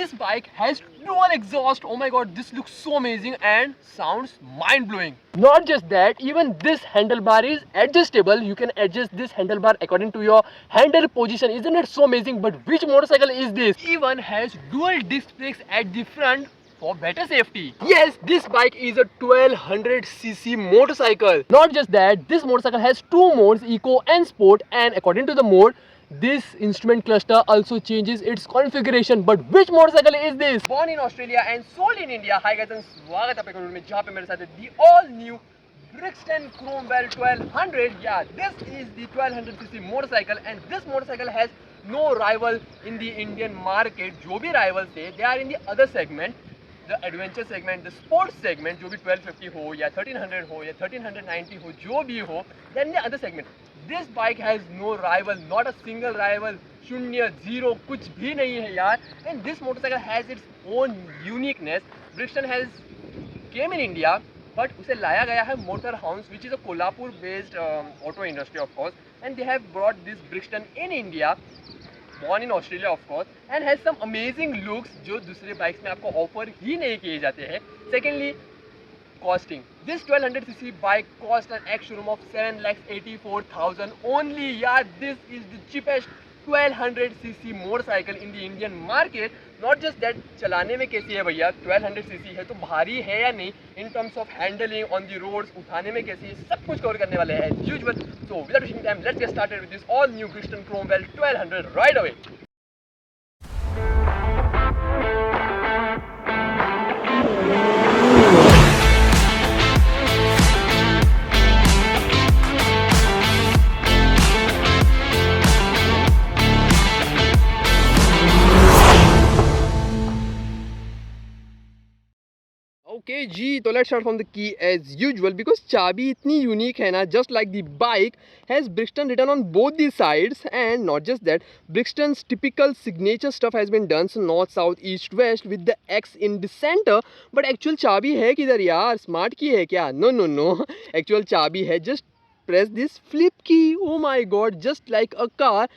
this bike has dual exhaust. Oh my god, this looks so amazing and sounds mind-blowing. Not just that, even this handlebar is adjustable. You can adjust this handlebar according to your handle position. Isn't it so amazing? But which motorcycle is this? Even has dual disc brakes at the front for better safety. Yes, this bike is a 1200cc motorcycle. Not just that, this motorcycle has two modes, Eco and Sport, and according to the mode, this instrument cluster also changes its configuration. But which motorcycle is this? Born in Australia and sold in India. Hi guys, and स्वागत है आपका में जहाँ पे मेरे साथ है the all new Brixton Cromwell 1200. Yeah, this is the 1200cc motorcycle, and this motorcycle has no rival in the Indian market. जो भी rivals थे, they are in the other segment. The adventure segment, the sports segment, जो भी 1250 हो या 1300 हो या 1390 हो, जो भी हो, then the other segment. This bike has no rival, not a single rival. शून्य, zero, कुछ भी नहीं है यार. And this motorcycle has its own uniqueness. Brixton has came in India, but उसे लाया गया है Motor Hounds, which is a Kolhapur-based auto industry of course, and they have brought this Brixton in India. Born in Australia of course, and has some amazing looks जो दूसरे bikes में आपको offer ही नहीं किए जाते हैं. Secondly, costing. This 1200cc bike cost an ex-showroom of 7,84,000 only. Yeah, this is the cheapest 1200cc motorcycle in the Indian market. Not just that, चलाने में कैसी है भैया, 1200cc है तो भारी है या नहीं, in terms of handling on the roads, उठाने में कैसी है, सब कुछ कवर करने वाले हैं as usual. So without wasting time, let's get started with this all new Brixton Cromwell 1200 right away. Okay जी, तो let's start from the key as usual, because चाबी इतनी यूनिक है ना, just like the bike has Brixton written on both the sides. And not just that, Brixton's typical signature stuff has been done, so north, south, east, west with the X in the center. But actual चाबी है किधर यार? Smart की है क्या? No. Actual चाबी है, just press this flip key. Oh my god, just like a car.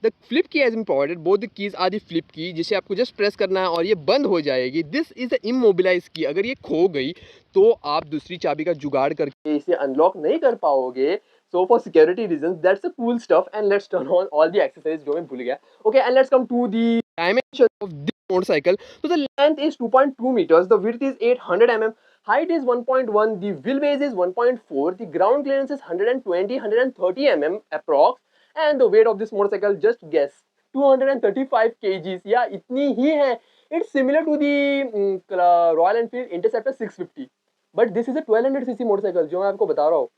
The flip key has been provided. Both the keys are the flip key, जिसे आपको just press करना है और ये बंद हो जाएगी. This is the immobilized key. अगर ये खो गई तो आप दूसरी चाबी का जुगाड़ करके इसे अनलॉक नहीं कर पाओगे. So for security reasons, that's the cool stuff. And let's turn on all the accessories जो मैं भूल गया. Okay, and let's come to the dimensions of this motorcycle. So the length is 2.2 meters. The width is 800 mm. Height is 1.1. The wheelbase is 1.4. The ground clearance is 120-130 mm approx. And the weight of this motorcycle, just guess, 235 kgs. Yeah, इतनी ही है. It's similar to the Royal Enfield Interceptor 650. But this is a 1200cc motorcycle जो मैं आपको बता रहा हूँ.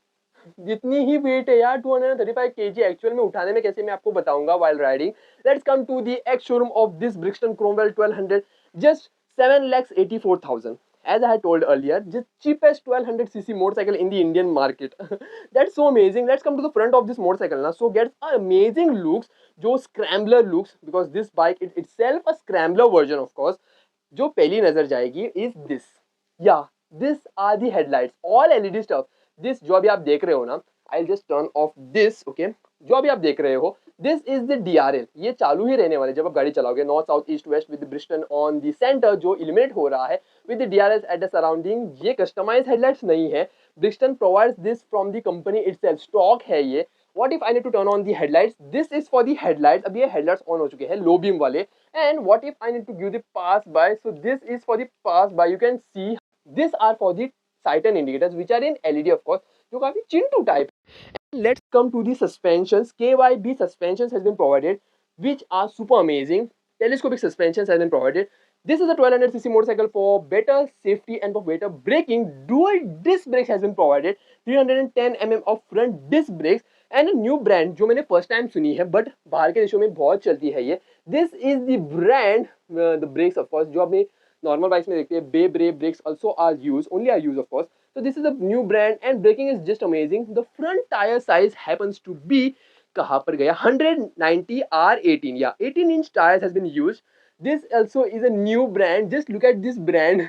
जितनी ही weight है यार, 235 kg. एक्चुअल में उठाने में कैसे मैं आपको बताऊंगा while riding. Let's come to the ex-showroom of this Brixton Cromwell 1200. Just 7,84,000. As I had told earlier, just cheapest 1200cc motorcycle in the Indian market. That's so amazing. Let's come to the front of this motorcycle now. So gets amazing looks, जो scrambler looks, because this bike is itself a scrambler version of course. जो पहली नजर जाएगी is this. Yeah, this are the headlights, all LED stuff. This जो अभी आप देख रहे हो ना, I'll just turn off this. Okay, जो अभी आप देख रहे हो, this is the DRL. ये चालू ही रहने वाले जब आप गाड़ी चलाओगे. North, South, East, West with the Brixton on the center जो illuminate हो रहा है with the DRLs at the surrounding. ये customized headlights नहीं है. Brixton provides this from the company itself. Stock है ये. What if I need to turn on the headlights? This is for the headlights. अभी ये headlights on हो चुके हैं low beam वाले. And what if I need to give the pass by? So this is for the pass by. You can see these are for the sight and indicators which are in LED of course. जो काफी Chintu type. And let's come to the suspensions. KYB suspensions has been provided, which are super amazing. Telescopic suspensions has been provided. This is a 1200cc motorcycle for better safety and for better braking. Dual disc brakes has been provided. 310 mm of front disc brakes and a new brand जो मैंने first time सुनी है, but बाहर के देशों में बहुत चलती है ये. This is the brand, the brakes of course जो आपने normal bikes में देखते हैं. Bay brake brakes also are used, only are used of course. So this is a new brand and braking is just amazing. The front tire size happens to be कहाँ पर गया 190 R18. Yeah, 18-inch tires has been used. This also is a new brand. Just look at this brand,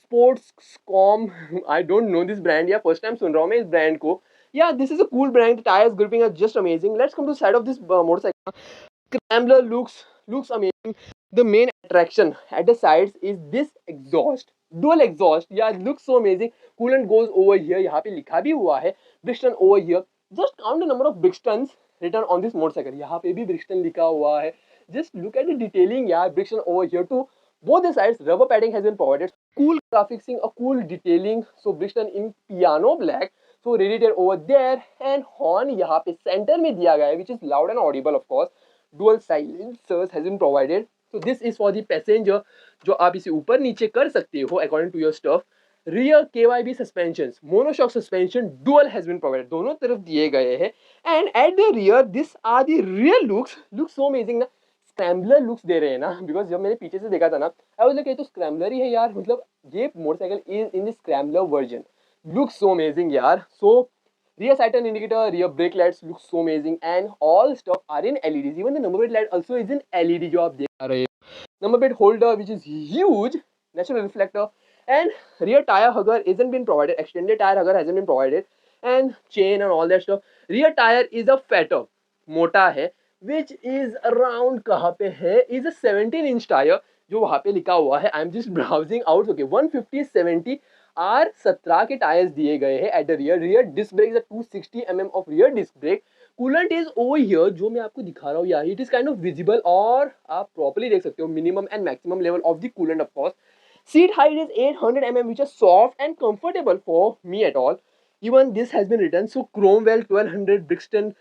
Sportscom. I don't know this brand. Yeah, first time सुन रहा हूँ मैं इस brand को. Yeah, this is a cool brand. The tires gripping are just amazing. Let's come to the side of this motorcycle. Scrambler looks amazing. the main attraction at the sides is this exhaust, dual exhaust. Yeah, it looks so amazing. Coolant goes over here. यहाँ पे लिखा भी हुआ है Brixton over here. Just count the number of Brixtons written on this motorcycle. यहाँ पे भी Brixton लिखा हुआ है. Just look at the detailing. Yeah, Brixton over here too. Both the sides rubber padding has been provided. Cool graphics, a cool detailing. So Brixton in piano black. So radiator over there and horn यहाँ पे center में दिया गया है, which is loud and audible of course. Dual silencers has been provided. So this is for the passenger जो आप इसे ऊपर नीचे कर सकते हो according to your stuff. Rear KYB suspensions, monoshock suspension dual has been provided. दोनों तरफ दिए गए हैं. And at the rear, these are the rear looks. Looks so amazing ना. स्क्रैम्बलर लुक्स दे रहे हैं ना, बिकॉज जब मैंने पीछे से देखा था ना, आई वाज लाइक ये तो स्क्रैम्बलर ही है यार, मतलब ये motorcycle is in the scrambler version. Looks so amazing यार. सो rear Saturn indicator, rear brake lights look so amazing and all stuff are in LEDs. Even the number plate light also is in LED जो आप देख रहे हो. Number plate holder which is huge, natural reflector, and rear tire hugger isn't been provided. Extended tire hugger hasn't been provided, and chain and all that stuff. Rear tire is a fatter, मोटा है, which is around कहाँ पे है, is a 17-inch tire जो वहाँ पे लिखा हुआ है. I'm just browsing out. Okay, 150/70 R17 के टायर्स दिए गए हैं at the rear. Rear disc brake is 260 mm of rear disc brake. Coolant is over here जो मैं आपको दिखा रहा हूँ यार. It is kind of visible और आप प्रॉपर्ली देख सकते हो minimum and maximum level of the coolant of course. Seat height is 800 mm which is soft and comfortable for me at all. Even this has been written. So Cromwell 1200 Brixton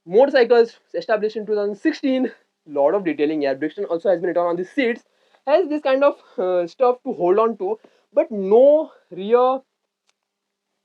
motorcycles established in 2016. Lot of detailing here. Brixton also has been written on the seats. Has this kind of stuff to hold on to, but no rear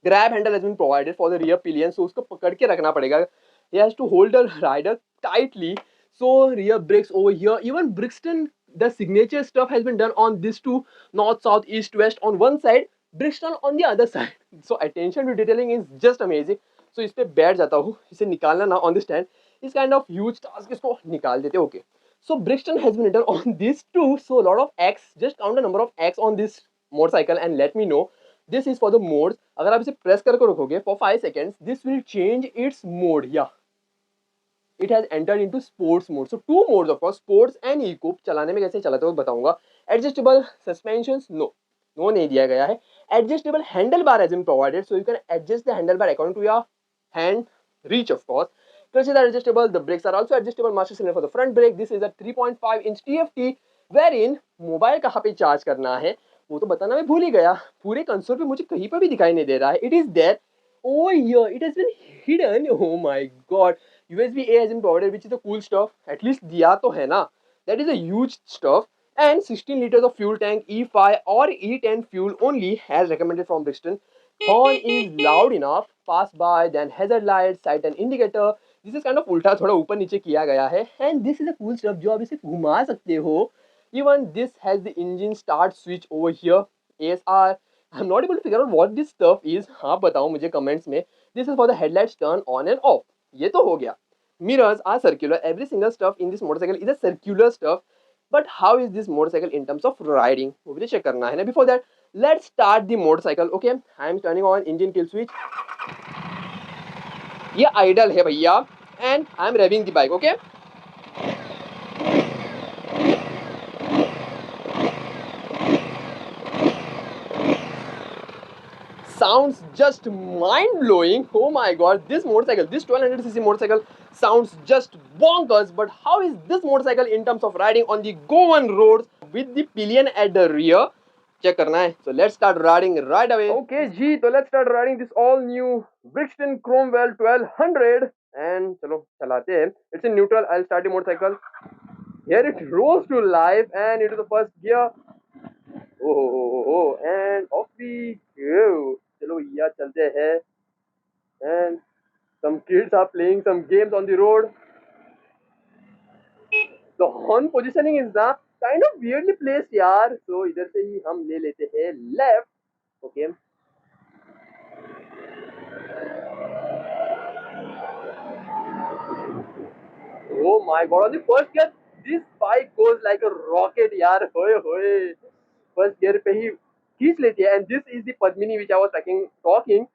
grab handle has been provided for the rear pillion. So उसको पकड़ के रखना पड़ेगा. He has to hold the rider tightly. So rear brakes over here. Even Brixton, the signature stuff has been done on this two, north, south, east, west on one side, Brixton on the other side. So attention to detailing is just amazing. So इस पे बैठ जाता हूँ, इसे निकालना ना on the stand is kind of huge task. इसको निकाल देते. Okay. So Brixton has been written on this too. So a lot of X. Just count the number of X on this motorcycle and let me know. This is for the modes. अगर आप इसे press करके रखोगे for 5 seconds, this will change its mode. Yeah, it has entered into sports mode. So two modes of course, sports and eco. चलाने में कैसे चलाते हो बताऊंगा. Adjustable suspensions, no नहीं दिया गया है. Adjustable handlebar has been provided, so you can adjust the handlebar according to your hand reach of course. Clutches are adjustable. The brakes are also adjustable. Master cylinder for the front brake. This is a 3.5-inch TFT wherein mobile कहाँ पे charge करना है वो तो बताना मैं भूल ही गया. पूरे कंसोल पे मुझे कहीं पर भी दिखाई नहीं दे रहा है. It is there over here. It has been hidden. Oh my god. USB-A has been provided, which is a cool stuff. At least दिया तो है ना. That is a huge stuff. And 16 liters of fuel tank, E5 or E10 fuel only as recommended from Brixton. Horn is loud enough. Pass by, then hazard light, sight and indicator. This is kind of उल्टा थोड़ा ऊपर नीचे किया गया है. And this is a cool stuff जो आप इसे घुमा सकते हो. Even this has the engine start switch over here. ASR. I'm not able to figure out what this stuff is. हाँ बताओ मुझे comments में. This is for the headlights turn on and off. ये तो हो गया. Mirrors are circular. Every single stuff in this motorcycle is a circular stuff. But how is this motorcycle in terms of riding? वो भी check करना है ना. Before that, let's start the motorcycle. Okay, I am turning on engine kill switch. ये idle है भैया. And I am revving the bike. Okay. Sounds just mind-blowing. Oh my god, this motorcycle, this 1200cc motorcycle sounds just bonkers. But how is this motorcycle in terms of riding on the Goan roads with the pillion at the rear? Check करना है. So let's start riding right away. Okay जी, तो let's start riding this all new Brixton Cromwell 1200 and चलो चलाते हैं. It's in neutral. I'll start the motorcycle. Here it rolls to life and into the first gear. Oh, and off we go. चलो भैया चलते हैं. And some kids are playing some games on the road. The horn positioning is ना kind of weirdly placed यार. So इधर से ही हम ले लेते हैं left. Okay. Oh my god, on the first gear, this bike goes like a rocket यार. होए. First gear पे ही खींच लेती है. And this is the Padmini which I was talking.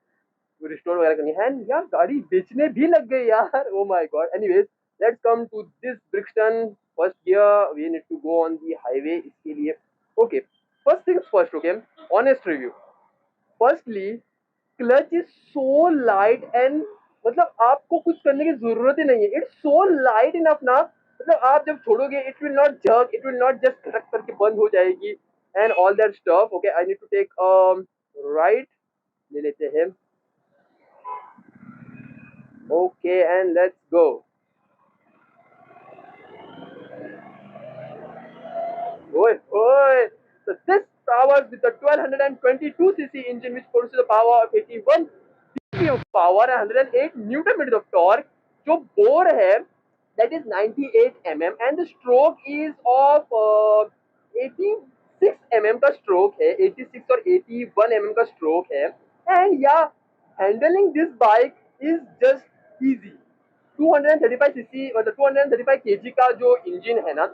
Restore वगैरह करनी है. एंड यार गाड़ी बेचने भी लग गई यार. Oh my god. Anyways let's come to this Brixton first gear we need to go on the highway, इसके लिए okay first things first okay honest review firstly clutch is so light and मतलब आपको कुछ करने की जरूरत ही नहीं है, इट्स सो लाइट इनफ ना, मतलब आप जब छोड़ोगे it will not jerk, it will not just खटक करके बंद हो जाएगी and all that stuff. Okay I need to take right ले लेते हैं। Okay and let's go. ओए ओए, so this powers with a 1222cc engine which produces a power of 81 of power and 108 Newton meters of torque. जो bore है that is 98 mm and the stroke is of 86 mm का stroke है, 86 और 81 mm का stroke है and yeah handling this bike is just easy। 235cc मतलब 235 kg का जो इंजन है ना,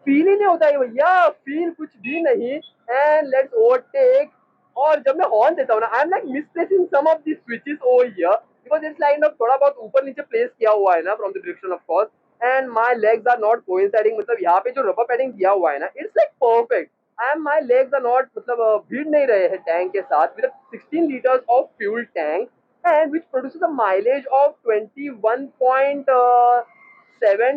फील ही नहीं होता है भैया, फील कुछ भी नहीं। एंड लेट्स ओवरटेक, और जब मैं हॉर्न देता हूँ ना I am like misplacing some of the switches over here because it's like थोड़ा बहुत ऊपर नीचे प्लेस किया हुआ है ना from the direction of course and my legs are not coinciding, मतलब यहाँ पे जो रबर पैडिंग दिया हुआ है ना it's like perfect. I am my legs are not मतलब भीड़ नहीं रहे हैं टैंक के साथ with 16 litres of fuel tank and which produces a mileage of 21.7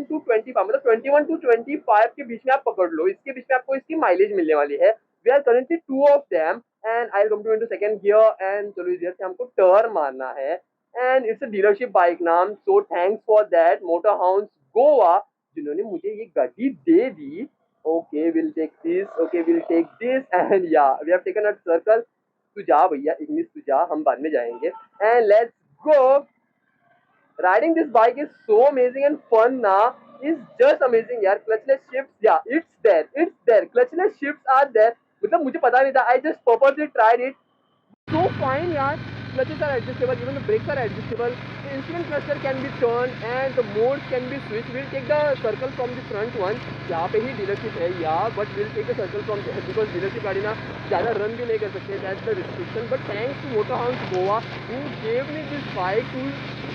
to 25 मतलब 21 to 25 के बीच में आप पकड़ लो, इसके बीच में आपको इसकी माइलेज मिलने वाली है। We are currently two of them and I come to into second gear and चलो इधर से हमको टर्न मारना है and it's a dealership bike नाम, so thanks for that motor hounds Goa जिन्होंने मुझे ये गाड़ी दे दी। Okay will take this, okay will take this and या we have taken a circle. तू जा भैया इग्निस, तू जा, हम बाद में जाएंगे and let's go. Riding this bike is so amazing and fun na, is just amazing यार। clutchless shifts yeah it's there clutchless shifts are there, मतलब मुझे पता नहीं था, I just purposely tried it, so fine यार। clutches are adjustable, even the brakes are adjustable, the instrument cluster can be turned and the modes can be switched। We'll take the circle from the front one, यहाँ पे ही dealership है यार, but we'll take the circle from there because dealership गाड़ी ना ज़्यादा run भी नहीं कर सकते, that's the restriction। but thanks to Motorhounds Goa who gave me this bike to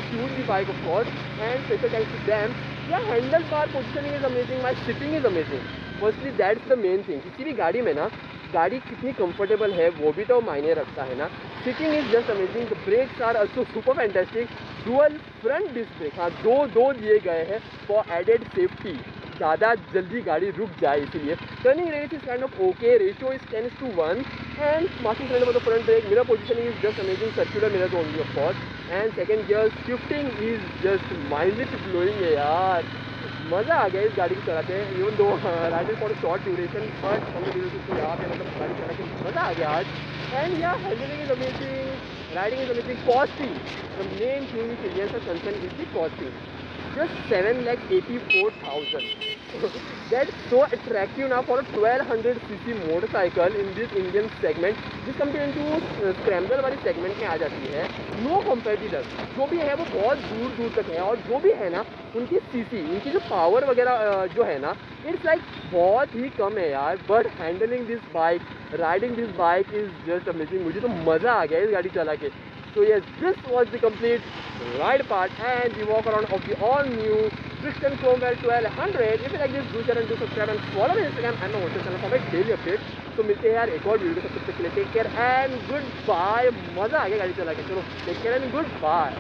shoot the bike of course and special thanks to them। yeah handlebar positioning is amazing, my sitting is amazing, firstly that's the main thing। किसी भी गाड़ी में ना गाड़ी कितनी comfortable है वो भी तो मायने रखता है ना। Sitting is just amazing, the brakes are also super fantastic, dual front disc brake हाँ दो दिए गए हैं फॉर एडेड सेफ्टी, ज़्यादा जल्दी गाड़ी रुक जाए इसीलिए। Turning rate is kind of okay, ratio is 10:1 and smarting front of the front brake, mirror positioning is just amazing, circular mirror only of course and second gear shifting is just mind blowing है यार। मज़ा आ गया इस गाड़ी को चलाते हैं, even though riding for short duration but हम लोग यहाँ पे मतलब गाड़ी चला के मज़ा आ गया आज। एंड या handling is amazing, riding is amazing, costing the main thing which Indians are concern is the costing, just 7,84,000 that's so attractive now for a 1200cc motorcycle in this Indian segment, जिस compare to scrambler वाली segment में आ जाती है। No competitor जो भी है वो बहुत दूर दूर तक है और जो भी है ना उनकी सीसी उनकी जो पावर वगैरह जो है ना इट्स लाइक बहुत ही कम है यार। But handling this bike, riding this bike is just amazing, मुझे तो मज़ा आ गया इस गाड़ी चला के। So yes, this was the complete ride part and the walk around of the all new Brixton Cromwell 1200। If you like this, do share and do subscribe and follow my Instagram and my WhatsApp channel for my daily updates। तो मिलते हैं यार एक और video, तब तक के लिए take care and good bye. मज़ा आ गया गाड़ी चला के, चलो take care and good bye.